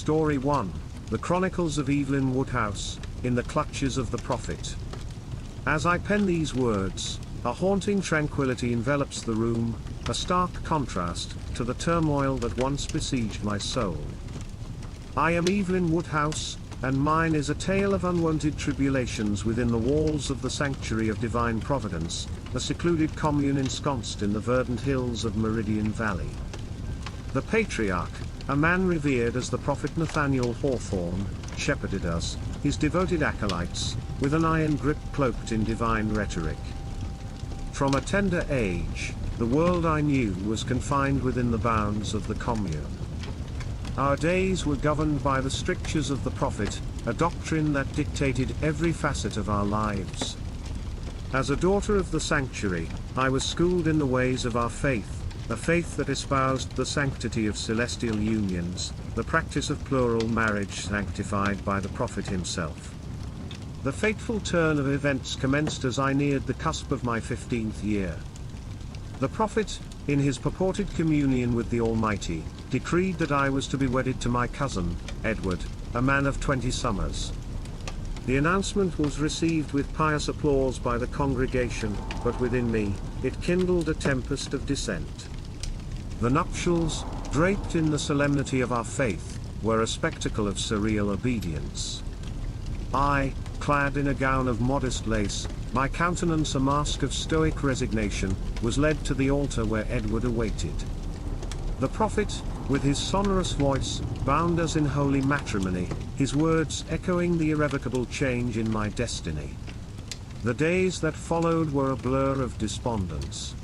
Story 1, The Chronicles of Evelyn Woodhouse, in the Clutches of the Prophet. As I pen these words, a haunting tranquility envelops the room, a stark contrast to the turmoil that once besieged my soul. I am Evelyn Woodhouse, and mine is a tale of unwonted tribulations within the walls of the Sanctuary of Divine Providence, a secluded commune ensconced in the verdant hills of Meridian Valley. The patriarch, a man revered as the prophet Nathaniel Hawthorne, shepherded us, his devoted acolytes, with an iron grip cloaked in divine rhetoric. From a tender age, the world I knew was confined within the bounds of the commune. Our days were governed by the strictures of the prophet, a doctrine that dictated every facet of our lives. As a daughter of the sanctuary, I was schooled in the ways of our faith, a faith that espoused the sanctity of celestial unions, the practice of plural marriage sanctified by the prophet himself. The fateful turn of events commenced as I neared the cusp of my 15th year. The prophet, in his purported communion with the Almighty, decreed that I was to be wedded to my cousin, Edward, a man of 20 summers. The announcement was received with pious applause by the congregation, but within me, it kindled a tempest of dissent. The nuptials, draped in the solemnity of our faith, were a spectacle of surreal obedience. I, clad in a gown of modest lace, my countenance a mask of stoic resignation, was led to the altar where Edward awaited. The prophet, with his sonorous voice, bound us in holy matrimony, his words echoing the irrevocable change in my destiny. The days that followed were a blur of despondence.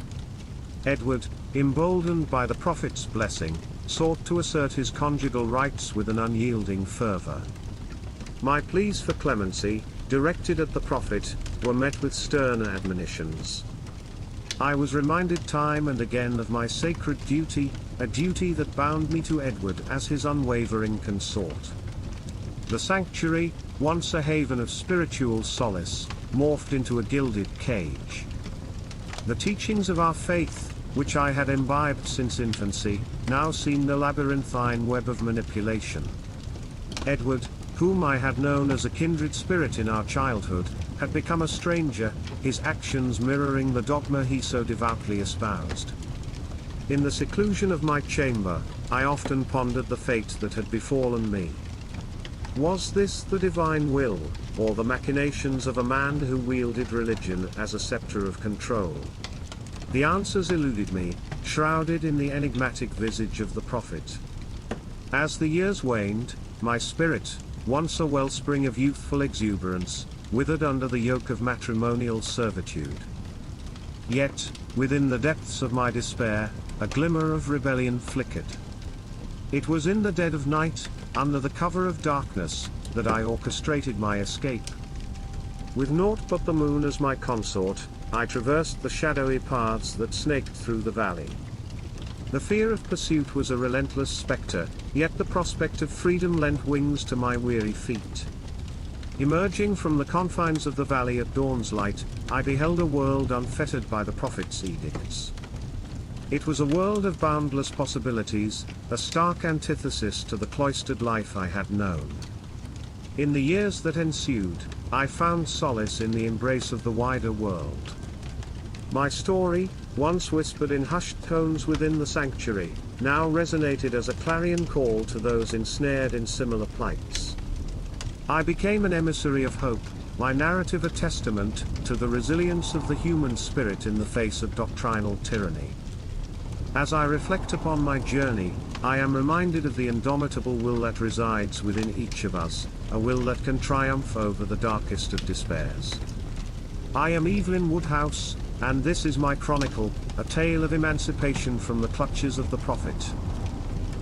Edward, emboldened by the prophet's blessing, sought to assert his conjugal rights with an unyielding fervor. My pleas for clemency, directed at the prophet, were met with stern admonitions. I was reminded time and again of my sacred duty, a duty that bound me to Edward as his unwavering consort. The sanctuary, once a haven of spiritual solace, morphed into a gilded cage. The teachings of our faith, which I had imbibed since infancy, now seemed a labyrinthine web of manipulation. Edward, whom I had known as a kindred spirit in our childhood, had become a stranger, his actions mirroring the dogma he so devoutly espoused. In the seclusion of my chamber, I often pondered the fate that had befallen me. Was this the divine will, or the machinations of a man who wielded religion as a scepter of control? The answers eluded me, shrouded in the enigmatic visage of the prophet. As the years waned, my spirit, once a wellspring of youthful exuberance, withered under the yoke of matrimonial servitude. Yet, within the depths of my despair, a glimmer of rebellion flickered. It was in the dead of night, under the cover of darkness, that I orchestrated my escape. With naught but the moon as my consort, I traversed the shadowy paths that snaked through the valley. The fear of pursuit was a relentless specter, yet the prospect of freedom lent wings to my weary feet. Emerging from the confines of the valley at dawn's light, I beheld a world unfettered by the prophet's edicts. It was a world of boundless possibilities, a stark antithesis to the cloistered life I had known. In the years that ensued, I found solace in the embrace of the wider world. My story, once whispered in hushed tones within the sanctuary, now resonated as a clarion call to those ensnared in similar plights. I became an emissary of hope, my narrative a testament to the resilience of the human spirit in the face of doctrinal tyranny. As I reflect upon my journey, I am reminded of the indomitable will that resides within each of us, a will that can triumph over the darkest of despairs. I am Evelyn Woodhouse, and this is my chronicle, a tale of emancipation from the clutches of the prophet.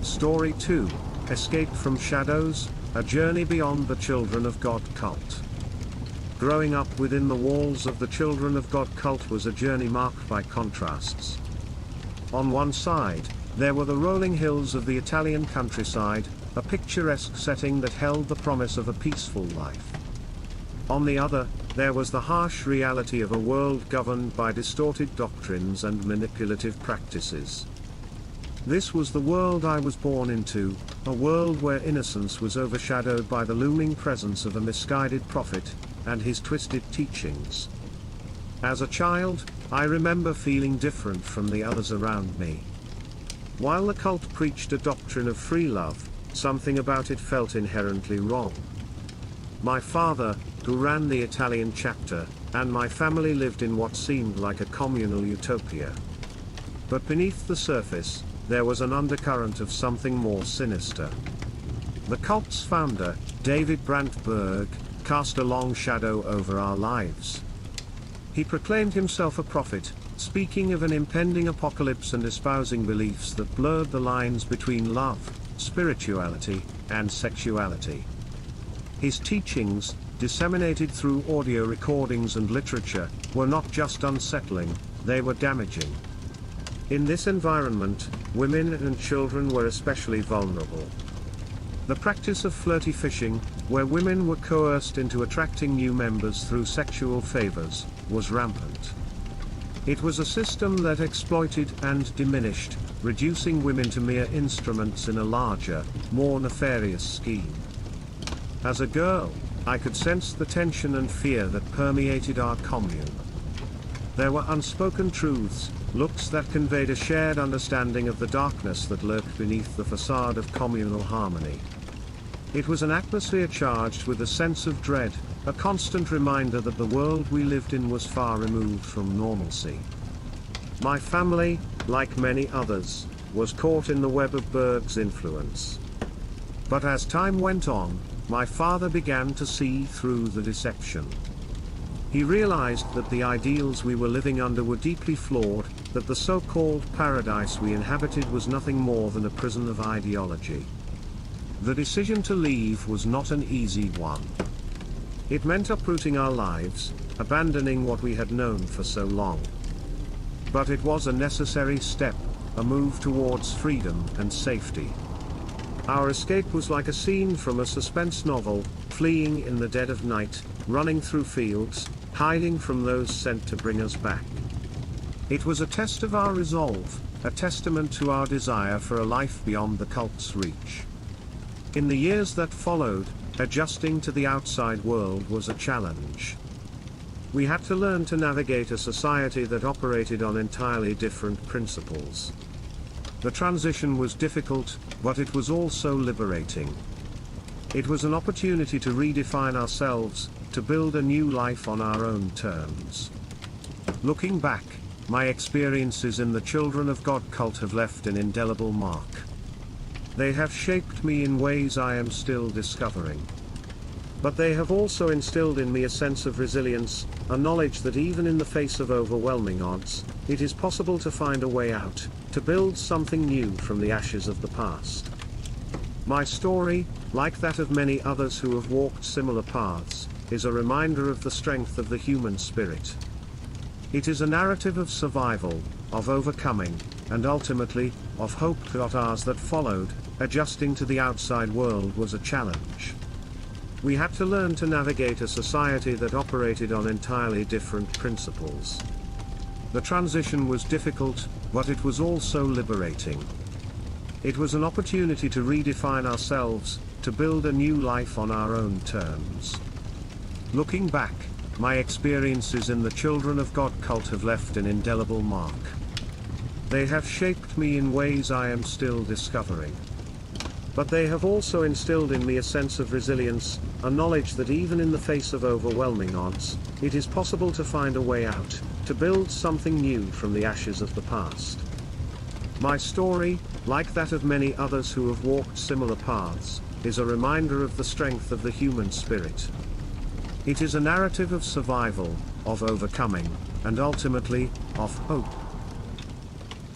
Story 2, Escape from Shadows, a journey beyond the Children of God cult. Growing up within the walls of the Children of God cult was a journey marked by contrasts. On one side, there were the rolling hills of the Italian countryside, a picturesque setting that held the promise of a peaceful life. On the other, there was the harsh reality of a world governed by distorted doctrines and manipulative practices. This was the world I was born into, a world where innocence was overshadowed by the looming presence of a misguided prophet, and his twisted teachings. As a child, I remember feeling different from the others around me. While the cult preached a doctrine of free love, something about it felt inherently wrong. My father, who ran the Italian chapter, and my family lived in what seemed like a communal utopia. But beneath the surface, there was an undercurrent of something more sinister. The cult's founder, David Brandtberg, cast a long shadow over our lives. He proclaimed himself a prophet, speaking of an impending apocalypse and espousing beliefs that blurred the lines between love, spirituality, and sexuality. His teachings, disseminated through audio recordings and literature, were not just unsettling, they were damaging. In this environment, women and children were especially vulnerable. The practice of flirty fishing, where women were coerced into attracting new members through sexual favors, was rampant. It was a system that exploited and diminished, reducing women to mere instruments in a larger, more nefarious scheme. As a girl, I could sense the tension and fear that permeated our commune. There were unspoken truths, looks that conveyed a shared understanding of the darkness that lurked beneath the facade of communal harmony. It was an atmosphere charged with a sense of dread, a constant reminder that the world we lived in was far removed from normalcy. My family, like many others, was caught in the web of Berg's influence. But as time went on, my father began to see through the deception. He realized that the ideals we were living under were deeply flawed, that the so-called paradise we inhabited was nothing more than a prison of ideology. The decision to leave was not an easy one. It meant uprooting our lives, abandoning what we had known for so long. But it was a necessary step, a move towards freedom and safety. Our escape was like a scene from a suspense novel, fleeing in the dead of night, running through fields, hiding from those sent to bring us back. It was a test of our resolve, a testament to our desire for a life beyond the cult's reach. In the years that followed, adjusting to the outside world was a challenge. We had to learn to navigate a society that operated on entirely different principles. The transition was difficult, but it was also liberating. It was an opportunity to redefine ourselves, to build a new life on our own terms. Looking back, my experiences in the Children of God cult have left an indelible mark. They have shaped me in ways I am still discovering. But they have also instilled in me a sense of resilience, a knowledge that even in the face of overwhelming odds, it is possible to find a way out, to build something new from the ashes of the past. My story, like that of many others who have walked similar paths, is a reminder of the strength of the human spirit. It is a narrative of survival, of overcoming, and ultimately, of hope. Ours that followed, adjusting to the outside world was a challenge. We had to learn to navigate a society that operated on entirely different principles. The transition was difficult, but it was also liberating. It was an opportunity to redefine ourselves, to build a new life on our own terms. Looking back, my experiences in the Children of God cult have left an indelible mark. They have shaped me in ways I am still discovering. But they have also instilled in me a sense of resilience, a knowledge that even in the face of overwhelming odds, it is possible to find a way out, to build something new from the ashes of the past. My story, like that of many others who have walked similar paths, is a reminder of the strength of the human spirit. It is a narrative of survival, of overcoming, and ultimately, of hope.